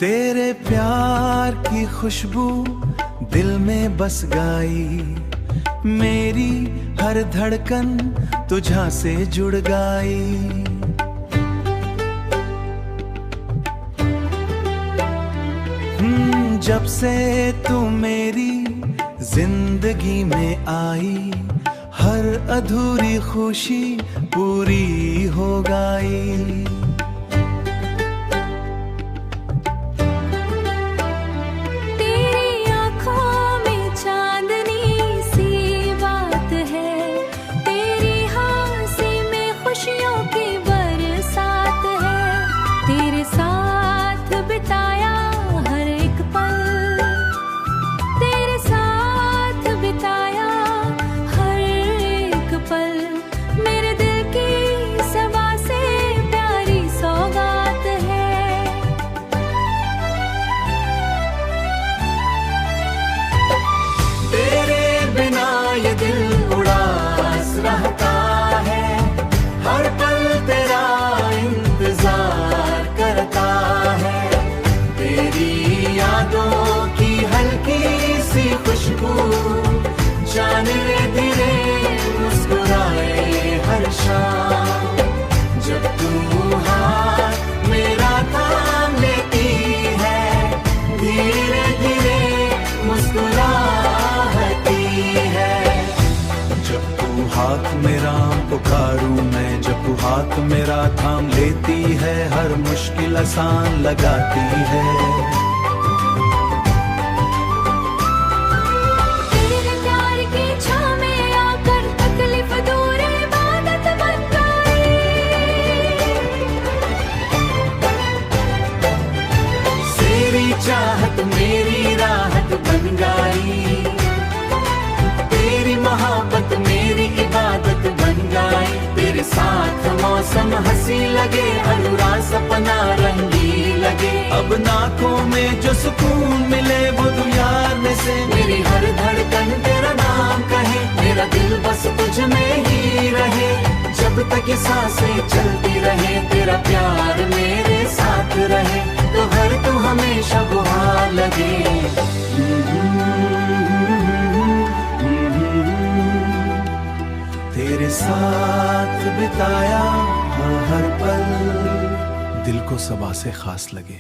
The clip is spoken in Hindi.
तेरे प्यार की खुशबू दिल में बस गई, मेरी हर धड़कन तुझा से जुड़ गई। जब से तू मेरी जिंदगी में आई, हर अधूरी खुशी पूरी हो गई। जाने धीरे मुस्कुराए हर शाम, जब तू हाथ मेरा थाम लेती है, धीरे धीरे मुस्कुराती है। जब तू हाथ मेरा पुकारूं मैं, जब तू हाथ मेरा थाम लेती है, हर मुश्किल आसान लगाती है। चाहत मेरी राहत बन गई, तेरी मोहब्बत मेरी इबादत बन गई। तेरे साथ मौसम हंसी लगे, अधूरा सपना रंगी लगे। अब नाकों में जो सुकून मिले वो तू यार में से, मेरी हर धड़कन तेरा नाम कहे, मेरा दिल बस तुझ में ही रहे। जब तक ये सांसें चलती रहे, तेरा प्यार मेरे साथ रहे, तो हर तू हमेशा बुहार लगे। तेरे साथ बिताया हर पल दिल को सबा से खास लगे।